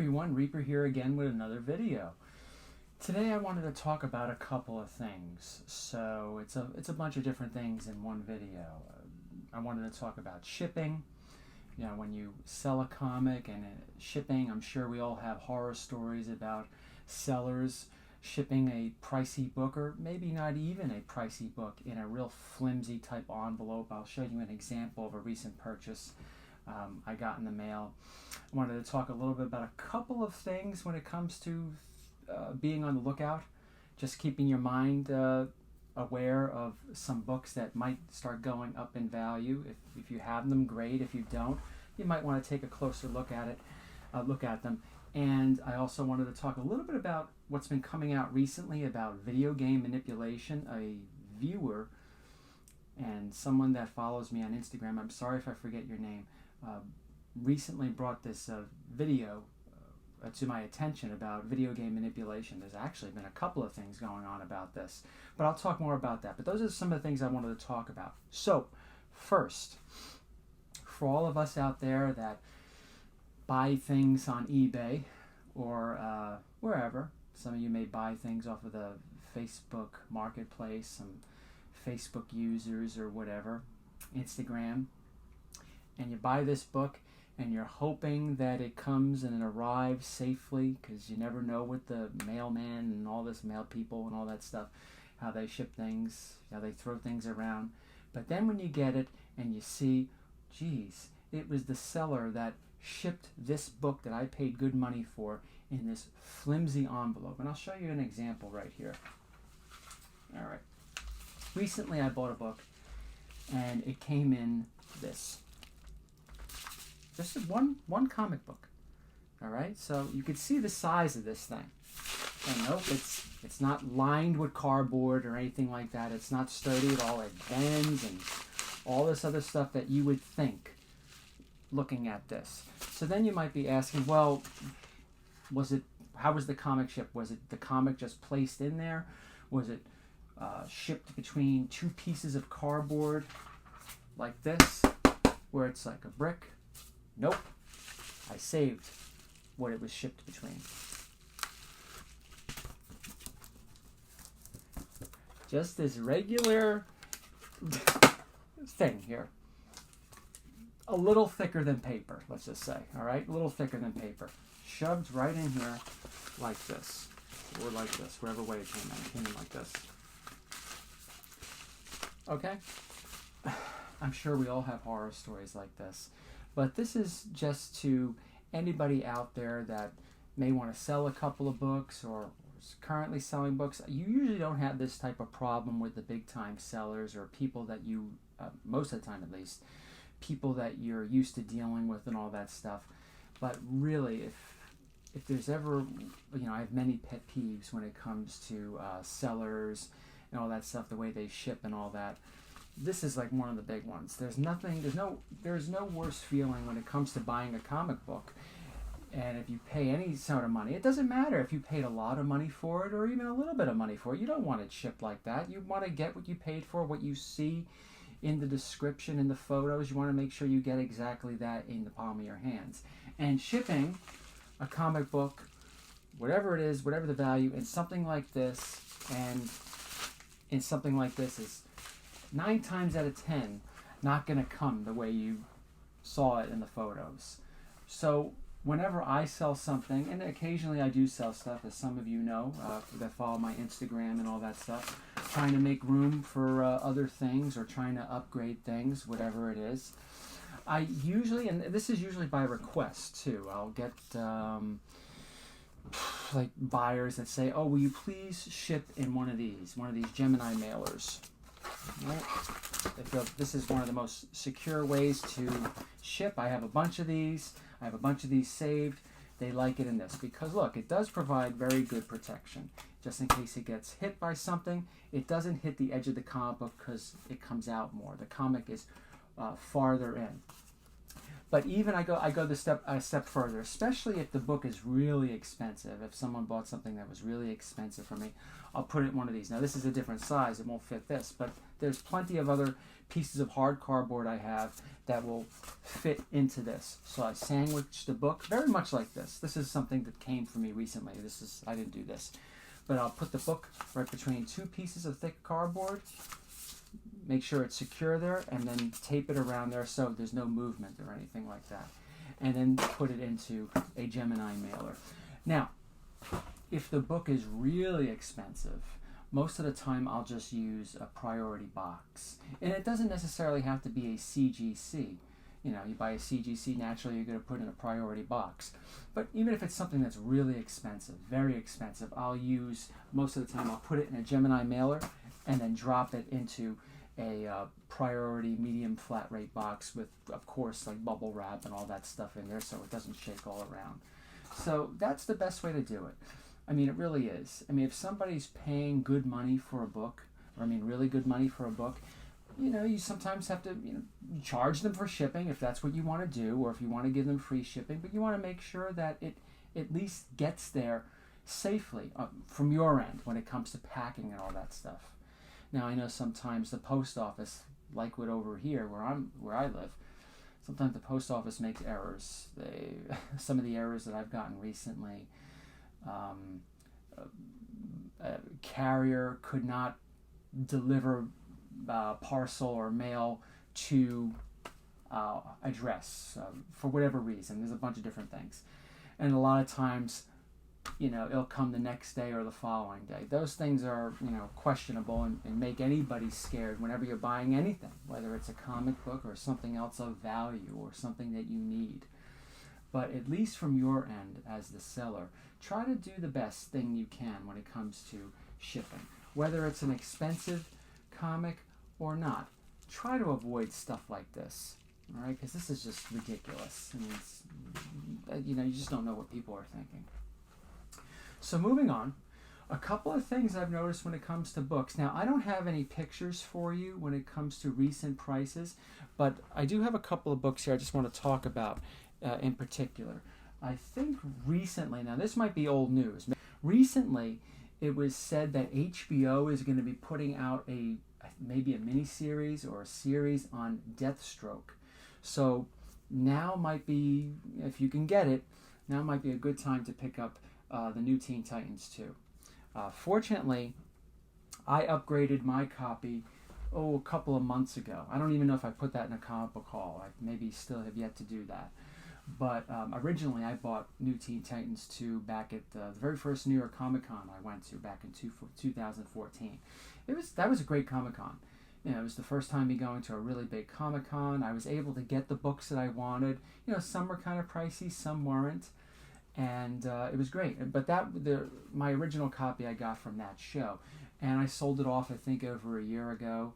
everyone, Reaper here again with another video. Today I wanted to talk about a couple of things. So it's a bunch of different things in one video. I wanted to talk about shipping. You know, when you sell a comic and shipping, I'm sure we all have horror stories about sellers shipping a pricey book, or maybe not even a pricey book, in a real flimsy type envelope. I'll show you an example of a recent purchase I got in the mail. I wanted to talk a little bit about a couple of things when it comes to being on the lookout, just keeping your mind aware of some books that might start going up in value. If you have them, great. If you don't, you might want to take a closer look at them. And I also wanted to talk a little bit about what's been coming out recently about video game manipulation. A viewer and someone that follows me on Instagram, I'm sorry if I forget your name, recently brought this video to my attention about video game manipulation. There's actually been a couple of things going on about this, but I'll talk more about that. But those are some of the things I wanted to talk about. So, first, for all of us out there that buy things on eBay or wherever, some of you may buy things off of the Facebook marketplace, some Facebook users or whatever, Instagram, and you buy this book and you're hoping that it comes and it arrives safely, because you never know with the mailman and all this mail people and all that stuff, how they ship things, how they throw things around. But then when you get it and you see, geez, it was the seller that shipped this book that I paid good money for in this flimsy envelope. And I'll show you an example right here. All right. Recently I bought a book and it came in this. Just one comic book. All right, so you can see the size of this thing. And nope, it's not lined with cardboard or anything like that. It's not sturdy at all. It bends and all this other stuff that you would think looking at this. So then you might be asking, well, how was the comic shipped? Was it the comic just placed in there? Was it shipped between two pieces of cardboard like this, where it's like a brick? Nope. I saved what it was shipped between. Just this regular thing here. A little thicker than paper, let's just say. All right? A little thicker than paper. Shoved right in here like this. Or like this, wherever way it came in. It came in like this. Okay? I'm sure we all have horror stories like this. But this is just to anybody out there that may want to sell a couple of books or is currently selling books. You usually don't have this type of problem with the big time sellers or people that you, most of the time at least, people that you're used to dealing with and all that stuff. But really, if there's ever, you know, I have many pet peeves when it comes to sellers and all that stuff, the way they ship and all that. This is like one of the big ones. There's no worse feeling when it comes to buying a comic book. And if you pay any sort of money, it doesn't matter if you paid a lot of money for it or even a little bit of money for it. You don't want it shipped like that. You want to get what you paid for, what you see in the description, in the photos. You want to make sure you get exactly that in the palm of your hands. And shipping a comic book, whatever it is, whatever the value, in something like this, and in something like this is 9 times out of 10 not going to come the way you saw it in the photos. So whenever I sell something, and occasionally I do sell stuff, as some of you know, that follow my Instagram and all that stuff, trying to make room for other things or trying to upgrade things, whatever it is, I usually, and this is usually by request too, I'll get like buyers that say, oh, will you please ship in one of these Gemini mailers. Right? They feel this is one of the most secure ways to ship. I have a bunch of these. I have a bunch of these saved. They like it in this because, look, it does provide very good protection. Just in case it gets hit by something, it doesn't hit the edge of the comic book because it comes out more. The comic is farther in. But even I go a step further, especially if the book is really expensive. If someone bought something that was really expensive for me, I'll put it in one of these. Now this is a different size; it won't fit this, but there's plenty of other pieces of hard cardboard I have that will fit into this. So I sandwich the book very much like this. This is something that came from me recently. I didn't do this, but I'll put the book right between two pieces of thick cardboard. Make sure it's secure there, and then tape it around there so there's no movement or anything like that. And then put it into a Gemini mailer. Now, if the book is really expensive, most of the time I'll just use a priority box. And it doesn't necessarily have to be a CGC. You know, you buy a CGC, naturally you're going to put in a priority box. But even if it's something that's really expensive, very expensive, most of the time I'll put it in a Gemini mailer and then drop it into a priority medium flat rate box with, of course, like bubble wrap and all that stuff in there so it doesn't shake all around. So that's the best way to do it. I mean, it really is. I mean, if somebody's paying good money for a book, really good money for a book, you sometimes have to, charge them for shipping if that's what you want to do, or if you want to give them free shipping, but you want to make sure that it at least gets there safely from your end when it comes to packing and all that stuff. Now, I know sometimes the post office, like over here where I live, sometimes the post office makes errors. Some of the errors that I've gotten recently, a carrier could not deliver parcel or mail to address for whatever reason. There's a bunch of different things, and a lot of times, it'll come the next day or the following day. Those things are, questionable and make anybody scared whenever you're buying anything, whether it's a comic book or something else of value or something that you need. But at least from your end as the seller, try to do the best thing you can when it comes to shipping. Whether it's an expensive comic or not, try to avoid stuff like this, all right? Because this is just ridiculous. I mean, you just don't know what people are thinking. So moving on, a couple of things I've noticed when it comes to books. Now, I don't have any pictures for you when it comes to recent prices, but I do have a couple of books here I just want to talk about in particular. I think recently, now this might be old news, recently it was said that HBO is going to be putting out maybe a mini-series or a series on Deathstroke. So now might be, if you can get it, now might be a good time to pick up the new Teen Titans 2. Fortunately, I upgraded my copy a couple of months ago. I don't even know if I put that in a comic book haul. I maybe still have yet to do that. But originally I bought New Teen Titans 2 back at the very first New York Comic Con I went to back in 2014. That was a great Comic Con. It was the first time me going to a really big Comic Con. I was able to get the books that I wanted. Some were kind of pricey, some weren't. And it was great. But my original copy I got from that show. And I sold it off, I think, over a year ago.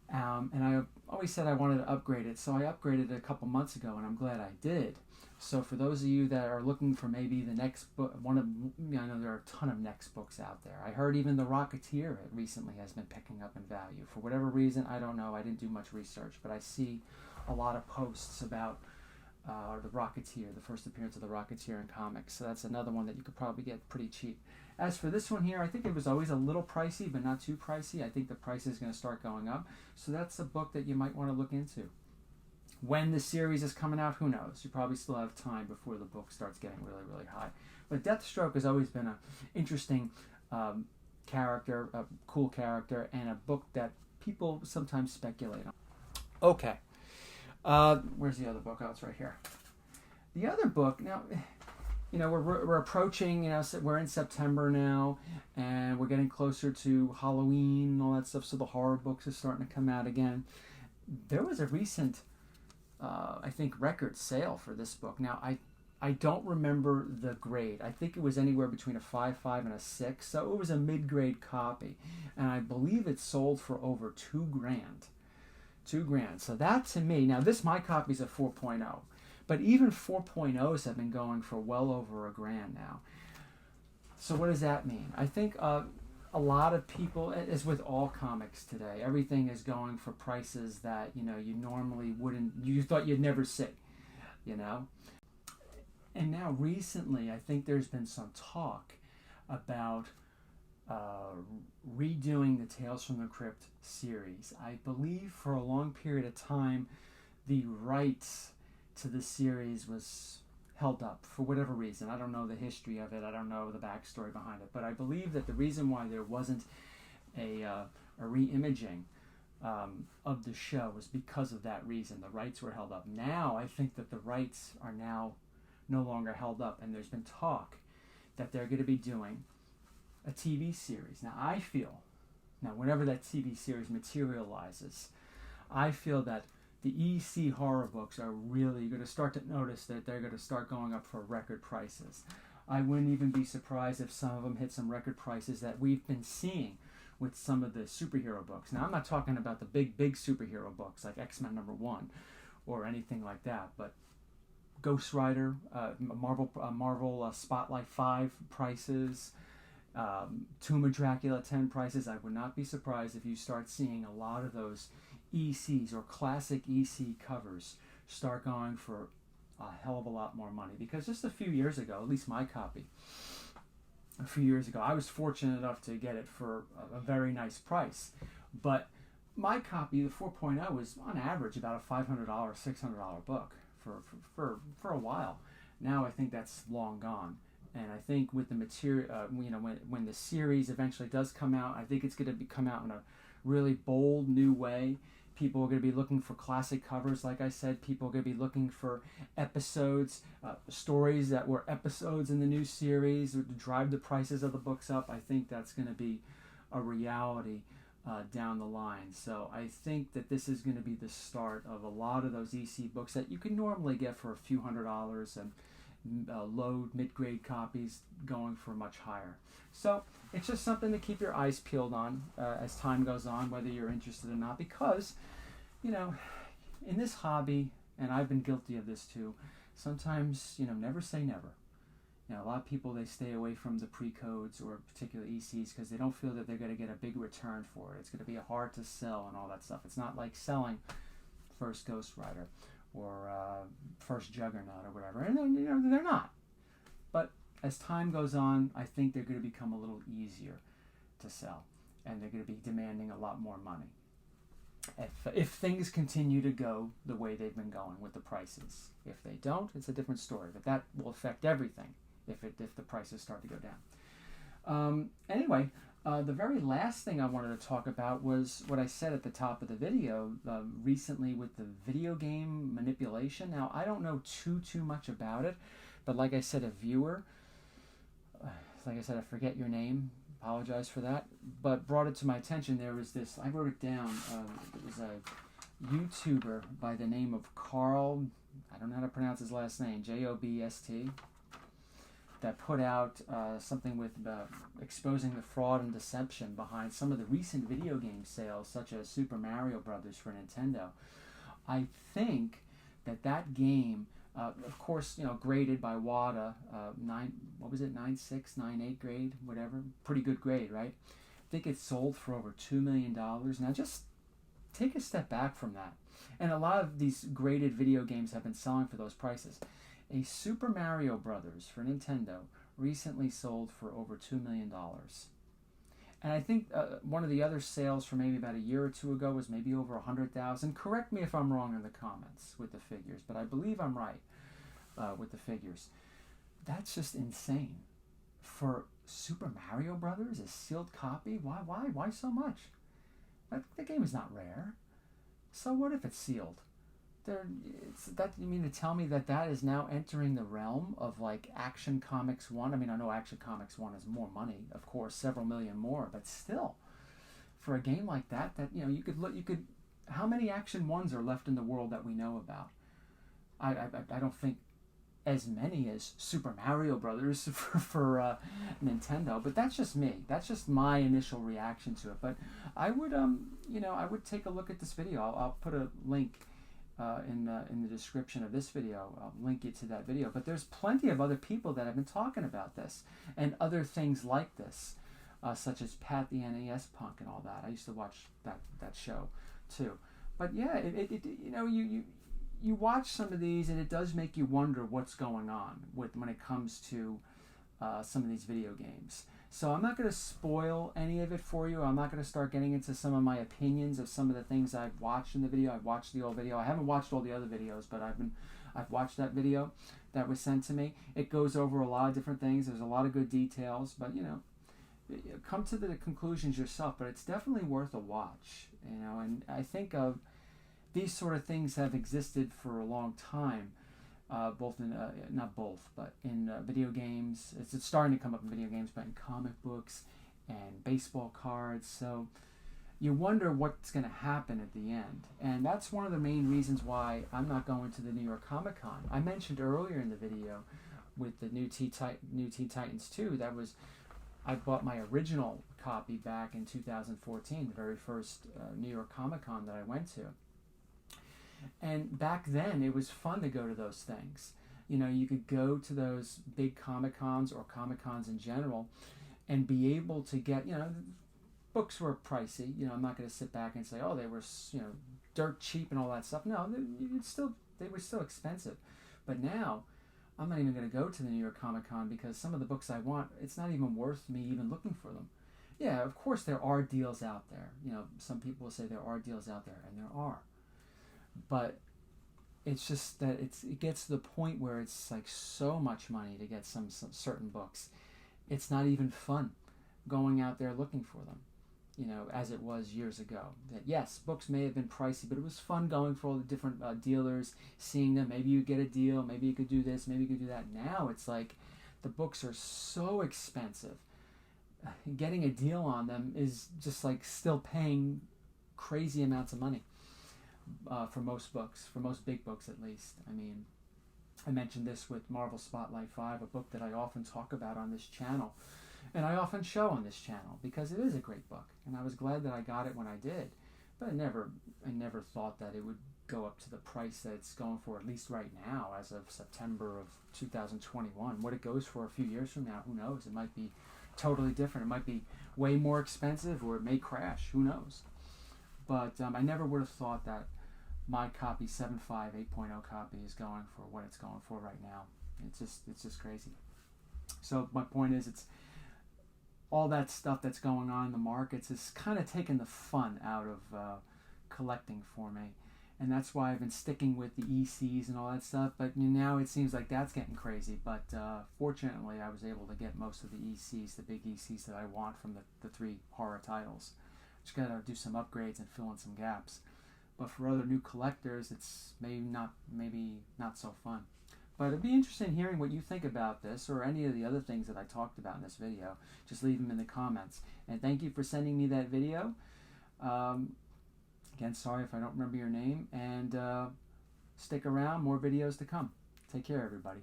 And I always said I wanted to upgrade it, so I upgraded it a couple months ago, and I'm glad I did. So for those of you that are looking for maybe the next book, I know there are a ton of next books out there. I heard even The Rocketeer recently has been picking up in value. For whatever reason, I don't know. I didn't do much research, but I see a lot of posts about The Rocketeer, the first appearance of The Rocketeer in comics. So that's another one that you could probably get pretty cheap. As for this one here, I think it was always a little pricey, but not too pricey. I think the price is going to start going up. So that's a book that you might want to look into. When the series is coming out, who knows? You probably still have time before the book starts getting really, really high. But Deathstroke has always been an interesting character, a cool character, and a book that people sometimes speculate on. Okay. Where's the other book? Oh, it's right here. The other book, now, we're approaching, we're in September now, and we're getting closer to Halloween and all that stuff, so the horror books are starting to come out again. There was a recent, I think, record sale for this book. Now, I don't remember the grade. I think it was anywhere between a 5.5 and a 6, so it was a mid-grade copy, and I believe it sold for over $2,000. $2,000. So that to me, now my copy's a 4.0. But even 4.0s have been going for well over $1,000 now. So what does that mean? I think a lot of people, as with all comics today, everything is going for prices that you normally wouldn't, you thought you'd never see. you know. And now recently, I think there's been some talk about redoing the Tales from the Crypt series. I believe for a long period of time, the rights to the series was held up for whatever reason. I don't know the history of it. I don't know the backstory behind it. But I believe that the reason why there wasn't a re-imaging of the show was because of that reason. The rights were held up. Now I think that the rights are now no longer held up, and there's been talk that they're going to be doing a TV series. Now whenever that TV series materializes, I feel that the EC horror books are really going to start to notice that they're going to start going up for record prices. I wouldn't even be surprised if some of them hit some record prices that we've been seeing with some of the superhero books. Now, I'm not talking about the big superhero books like X-Men #1 or anything like that, but Ghost Rider, Marvel Spotlight 5 prices, Tomb of Dracula 10 prices. I would not be surprised if you start seeing a lot of those ECs or classic EC covers start going for a hell of a lot more money. Because just a few years ago, at least my copy, a few years ago, I was fortunate enough to get it for a very nice price. But my copy, the 4.0, was on average about a $500, $600 book for a while. Now I think that's long gone. And I think with the material, when the series eventually does come out, I think it's going to come out in a really bold new way. People are going to be looking for classic covers, like I said. People are going to be looking for episodes, stories that were episodes in the new series to drive the prices of the books up. I think that's going to be a reality down the line. So I think that this is going to be the start of a lot of those EC books that you can normally get for a few $100s, and low, mid-grade copies going for much higher. So it's just something to keep your eyes peeled on as time goes on, whether you're interested or not, because, in this hobby, and I've been guilty of this too, sometimes, never say never. A lot of people, they stay away from the pre-codes or particular ECs because they don't feel that they're going to get a big return for it. It's going to be hard to sell and all that stuff. It's not like selling first Ghost Rider or first Juggernaut or whatever. And they're not. But as time goes on, I think they're going to become a little easier to sell, and they're going to be demanding a lot more money. If things continue to go the way they've been going with the prices. If they don't, it's a different story. But that will affect everything if the prices start to go down. Anyway, the very last thing I wanted to talk about was what I said at the top of the video recently with the video game manipulation. Now, I don't know too much about it, but like I said, a viewer, like I said, I forget your name, apologize for that, but brought it to my attention. There was this, I wrote it down, it was a YouTuber by the name of Carl, I don't know how to pronounce his last name, Jobst, that put out something with exposing the fraud and deception behind some of the recent video game sales, such as Super Mario Brothers for Nintendo. I think that game, of course, graded by WADA, 9.6, 9.8 grade, whatever, pretty good grade, right? I think it sold for over $2 million. Now, just take a step back from that. And a lot of these graded video games have been selling for those prices. A Super Mario Brothers for Nintendo recently sold for over $2 million. And I think one of the other sales for maybe about a year or two ago was maybe over 100,000. Correct me if I'm wrong in the comments with the figures, but I believe I'm right with the figures. That's just insane. For Super Mario Brothers, a sealed copy? Why so much? The game is not rare. So what if it's sealed? You mean to tell me that is now entering the realm of like Action Comics 1? I mean, I know Action Comics 1 is more money, of course, several million more, but still, for a game like that you could. How many Action 1s are left in the world that we know about? I don't think as many as Super Mario Brothers for Nintendo, but that's just me. That's just my initial reaction to it. But I would I would take a look at this video. I'll put a link in the description of this video. I'll link you to that video. But there's plenty of other people that have been talking about this and other things like this, such as Pat the NES Punk and all that. I used to watch that show too. But yeah, you watch some of these and it does make you wonder what's going on when it comes to some of these video games. So I'm not going to spoil any of it for you. I'm not going to start getting into some of my opinions of some of the things I've watched in the video. I've watched the old video. I haven't watched all the other videos, but I've watched that video that was sent to me. It goes over a lot of different things. There's a lot of good details, but come to the conclusions yourself. But it's definitely worth a watch. And I think of these sort of things have existed for a long time. Both in, not both, but in video games. It's starting to come up in video games, but in comic books and baseball cards. So you wonder what's going to happen at the end. And that's one of the main reasons why I'm not going to the New York Comic Con. I mentioned earlier in the video with the new Teen Titans 2, I bought my original copy back in 2014, the very first New York Comic Con that I went to. And back then, it was fun to go to those things. You could go to those big Comic Cons or Comic Cons in general and be able to get, books were pricey. I'm not going to sit back and say, oh, they were, dirt cheap and all that stuff. No, they were still expensive. But now, I'm not even going to go to the New York Comic Con because some of the books I want, it's not even worth me even looking for them. Yeah, of course, there are deals out there. Some people will say there are deals out there, and there are. But it's just that it gets to the point where it's like so much money to get some certain books. It's not even fun going out there looking for them, as it was years ago. That yes, books may have been pricey, but it was fun going for all the different dealers, seeing them. Maybe you get a deal, maybe you could do this, maybe you could do that. Now it's like the books are so expensive. Getting a deal on them is just like still paying crazy amounts of money. For most books, for most big books at least. I mean, I mentioned this with Marvel Spotlight 5, a book that I often talk about on this channel, and I often show on this channel because it is a great book, and I was glad that I got it when I did. But I never thought that it would go up to the price that it's going for, at least right now, as of September of 2021. What it goes for a few years from now, who knows? It might be totally different. It might be way more expensive, or it may crash. Who knows? But I never would have thought that my copy, 7.5 8.0 copy, is going for what it's going for right now. It's just crazy. So my point is, it's all that stuff that's going on in the markets is kind of taking the fun out of collecting for me. And that's why I've been sticking with the ECs and all that stuff. But now it seems like that's getting crazy. But fortunately, I was able to get most of the ECs, the big ECs that I want from the 3 horror titles. Just got to do some upgrades and fill in some gaps. But for other new collectors, it's maybe not so fun. But it'd be interesting hearing what you think about this or any of the other things that I talked about in this video. Just leave them in the comments. And thank you for sending me that video. Again, sorry if I don't remember your name. And stick around, more videos to come. Take care, everybody.